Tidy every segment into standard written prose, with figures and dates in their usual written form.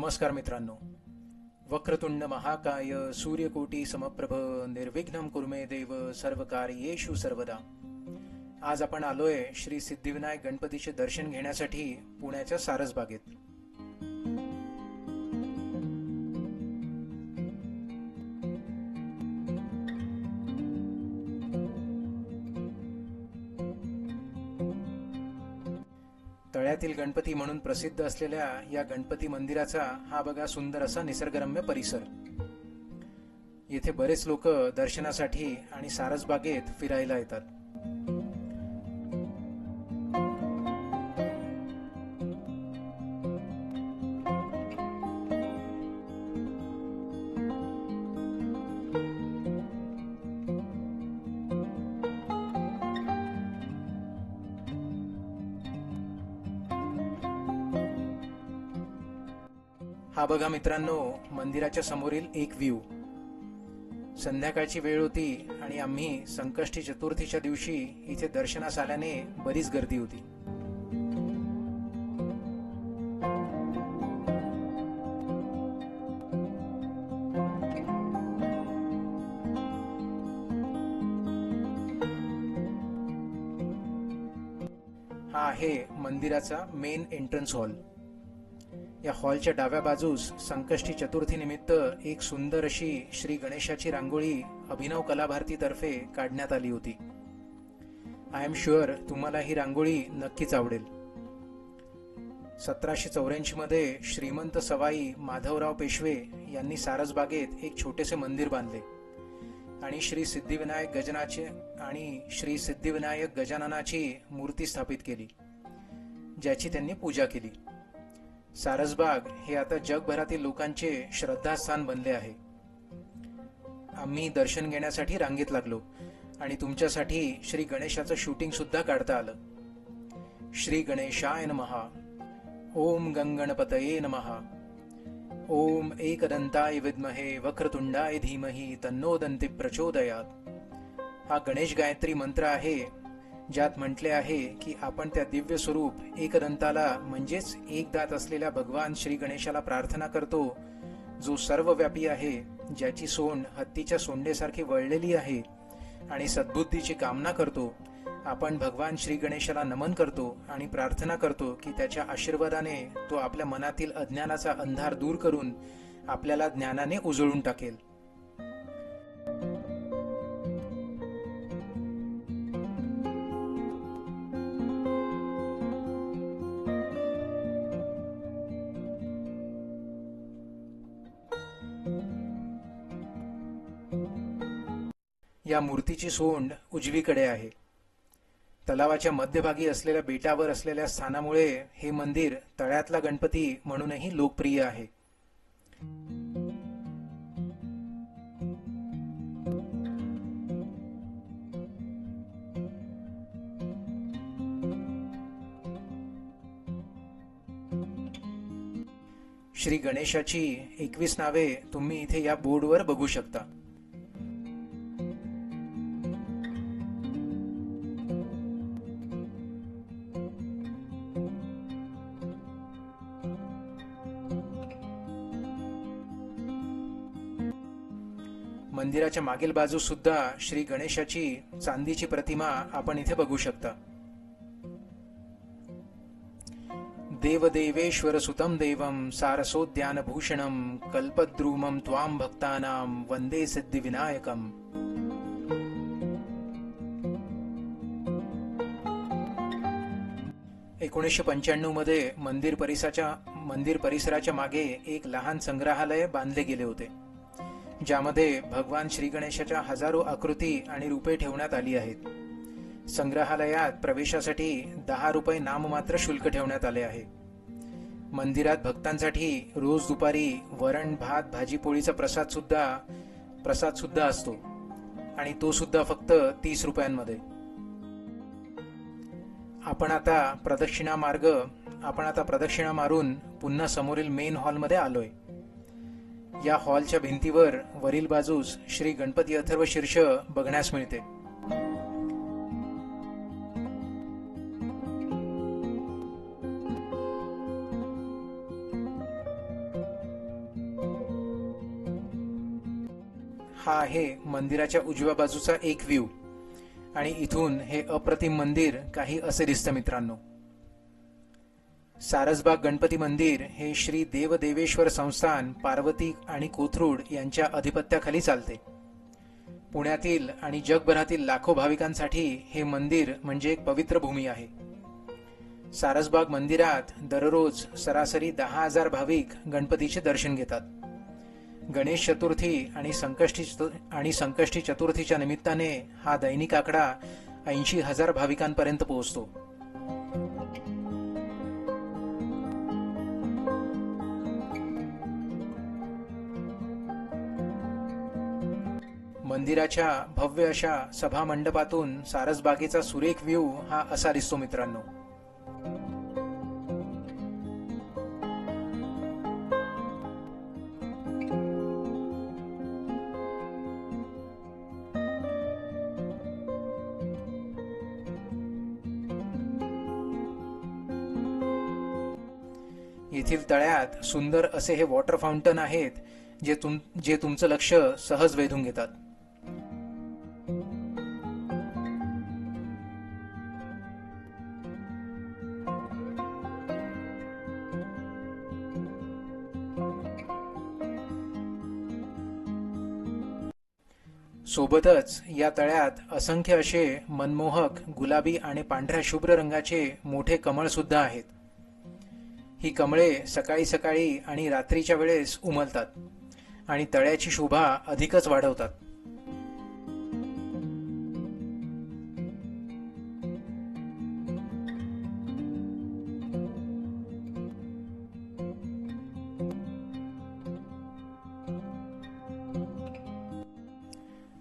नमस्कार मित्रांनो. वक्रतुंड महाकाय सूर्यकोटी समप्रभ निर्विघ्नं कुर्मे देव सर्वकार्येषु सर्वदा. आज आपण आलोय श्री सिद्धिविनायक गणपतीचे दर्शन घेण्यासाठी पुण्याच्या सारसबागेत. तळ्यातील गणपती म्हणून प्रसिद्ध असलेल्या या गणपती मंदिराचा हा बघा सुंदर असा निसर्गरम्य परिसर. येथे बरेच लोक दर्शनासाठी आणि सारसबागेत फिरायला येतात. हा बघा मित्रांनो, मंदिराच्या समोरील एक व्ह्यू. संध्याकाळची वेळ होती आणि आम्ही संकष्टी चतुर्थीच्या दिवशी इथे दर्शनास आल्याने बरीच गर्दी होती. हा आहे मंदिराचा मेन एंट्रन्स हॉल. या हॉलच्या डाव्या बाजूस संकष्टी चतुर्थी निमित्त एक सुंदर अशी श्री गणेशाची रांगोळी अभिनव कला भारती तर्फे काढण्यात आली होती. आय एम शुअर तुम्हाला ही रांगोळी नक्कीच आवडेल. 1784 मध्ये श्रीमंत सवाई माधवराव पेशवे यांनी सारसबागेत एक छोटेसे मंदिर बांधले आणि श्री सिद्धिविनायक गजाननाची मूर्ती स्थापित केली, ज्याची त्यांनी पूजा केली. सारसबाग हे आता जगभरातील लोकांचे श्रद्धास्थान बनले आहे. आम्ही दर्शन घेण्यासाठी रांगेत लागलो आणि तुमच्यासाठी श्री गणेशाचं शूटिंग सुद्धा काढता आलं. श्री गणेशाय नमः. ओम गंगणपतये नमः. ओम एकदंताय विद्महे वक्रतुंडाय धीमहि तन्नो दन्ती प्रचोदयात्. हा गणेश गायत्री मंत्र आहे, ज्यात म्हटले आहे की आपण त्या दिव्य स्वरूप एकदंताला म्हणजेच एक दात असलेल्या भगवान श्री गणेशाला प्रार्थना करतो, जो सर्वव्यापी आहे, ज्याची सोंड हत्तीच्या सोंडेसारखी वळलेली आहे आणि सद्बुद्धीची कामना करतो. आपण भगवान श्री गणेशाला नमन करतो आणि प्रार्थना करतो की त्याच्या आशीर्वादाने तो आपल्या मनातील अज्ञानाचा अंधार दूर करून आपल्याला ज्ञानाने उजळून टाकेल. या मूर्तीची सोंड उजवीकडे आहे. तलावाच्या मध्यभागी असलेल्या बेटावर असलेल्या स्थानामुळे हे मंदिर तळ्यातला गणपती म्हणूनही लोकप्रिय आहे. श्री गणेशाची 21 नावे तुम्ही इथे या बोर्डवर बघू शकता. मंदिराच्या मागील बाजूस सुद्धा श्री गणेशाची चांदीची प्रतिमा आपण इथे बघू शकता. देवदेवेश्वर सुतम देवम सारसोद्यानभूषणम कल्पद्रुमम त्वाम भक्तानाम वंदे सिद्धिविनायकम. .1995 मध्ये मंदिर परिसराच्या मागे एक लहान संग्रहालय बांधले गेले होते, ज्यामध्ये भगवान श्री गणेशाच्या हजारो आकृती आणि रूपे ठेवण्यात आली आहेत. संग्रहालयात प्रवेशासाठी 10 रुपये नाममात्र शुल्क ठेवण्यात आले आहे. मंदिरात भक्तांसाठी रोज दुपारी वरण भात भाजी पोळीचा प्रसाद सुद्धा असतो आणि तो सुद्धा फक्त 30 रुपयांमध्ये. आपण आता प्रदक्षिणा मारून पुन्हा समोरील मेन हॉलमध्ये आलोय. या हॉलच्या भिंतीवर वरील बाजूस श्री गणपती अथर्व शीर्ष बघण्यास मिळते. हा आहे मंदिराच्या उजव्या बाजूचा एक व्ह्यू आणि इथून हे अप्रतिम मंदिर काही असे दिसतं मित्रांनो. सारसबाग गणपती मंदिर हे श्री देवदेवेश्वर संस्थान पार्वती आणि कोथरूड यांच्या अधिपत्याखाली चालते. पुण्यातील आणि जगभरातील लाखो भाविकांसाठी हे मंदिर म्हणजे एक पवित्र भूमी आहे. सारसबाग मंदिरात दररोज सरासरी 10,000 भाविक गणपतीचे दर्शन घेतात. गणेश चतुर्थी आणि संकष्टी चतुर्थीच्या निमित्ताने हा दैनिक आकडा 80,000 भाविकांपर्यंत पोहोचतो. मंदिराच्या भव्य अशा सभा मंडपातून सारसबागेचा सुरेख व्ह्यू हा असा दिसतो मित्रांनो. येथील तळ्यात सुंदर असे हे वॉटर फाउंटन आहेत जे तुमचं लक्ष सहज वेधून घेतात. सोबतच या तळ्यात असंख्य असे मनमोहक गुलाबी आणि पांढऱ्या शुभ्र रंगाचे मोठे कमळ सुद्धा आहेत. ही कमळे सकाळी सकाळी आणि रात्रीच्या वेळेस उमलतात आणि तळ्याची शोभा अधिकच वाढवतात.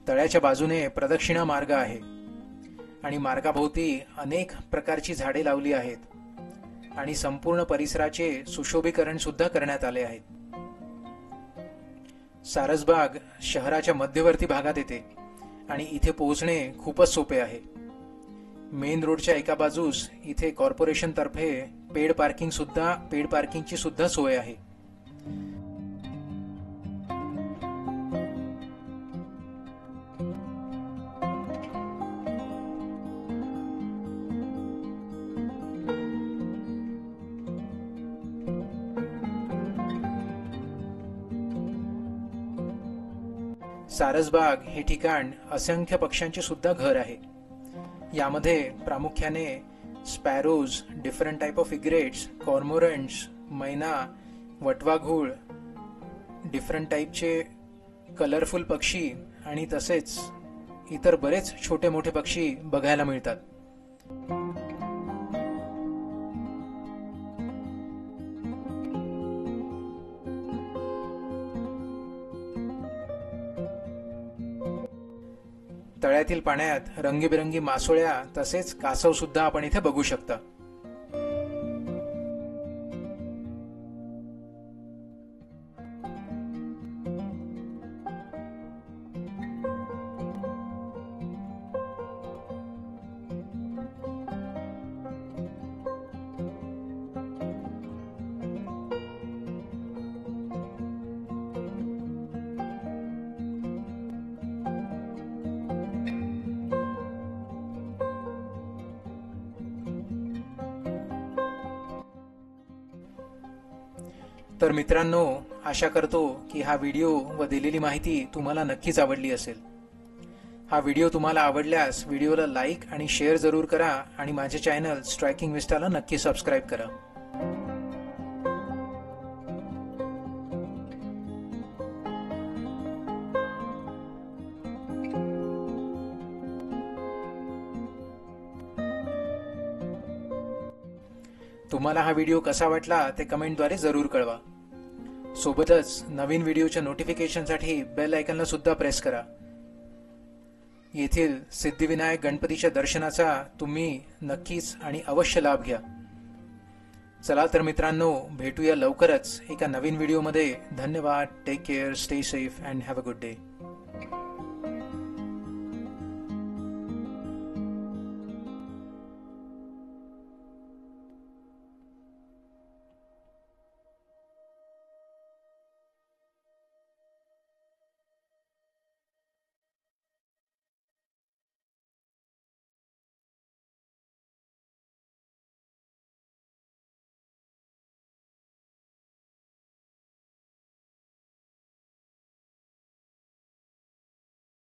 तळ्याच्या बाजूने प्रदक्षिणा मार्ग आहे आणि मार्गाभोवती अनेक प्रकारची झाडे लावली आहेत आणि संपूर्ण परिसराचे सुशोभीकरण सुद्धा करण्यात आले आहे. सारसबाग शहराच्या मध्यवर्ती भागात येते आणि इथे पोहोचणे खूपच सोपे आहे. मेन रोडच्या एका बाजूस इथे कॉर्पोरेशन तर्फे पेड पार्किंगची सुद्धा सोय आहे. सारसबाग हे ठिकाण असंख्य पक्ष्यांचे सुद्धा घर आहे. यामध्ये प्रामुख्याने स्पॅरोज, डिफरंट टाइप ऑफ इग्रेट्स, कॉर्मोरंट्स, मैना, वटवाघूळ, डिफरंट टाइपचे कलरफुल पक्षी आणि तसेच इतर बरेच छोटे मोठे पक्षी बघायला मिळतात. तळ्यातील पाण्यात रंगीबेरंगी मासोळ्या तसेच कासव सुद्धा आपण इथे बघू शकता. तर मित्रांनो, आशा करतो की हा व्हिडिओ व दिलेली माहिती तुम्हाला नक्कीच आवडली असेल. हा व्हिडिओ तुम्हाला आवडल्यास व्हिडिओला लाईक आणि शेअर जरूर करा आणि माझे चॅनल स्ट्रायकिंग विस्टाला नक्की सबस्क्राईब करा. तुम्हाला हा व्हिडिओ कसा वाटला ते कमेंटद्वारे जरूर कळवा. सोबतच नवीन व्हिडिओच्या नोटिफिकेशनसाठी बेल आयकॉनला सुद्धा प्रेस करा. येथील सिद्धिविनायक गणपतीच्या दर्शनाचा तुम्ही नक्कीच आणि अवश्य लाभ घ्या. चला तर मित्रांनो, भेटूया लवकरच एका नवीन व्हिडिओमध्ये. धन्यवाद. Take care, stay safe and have a good day.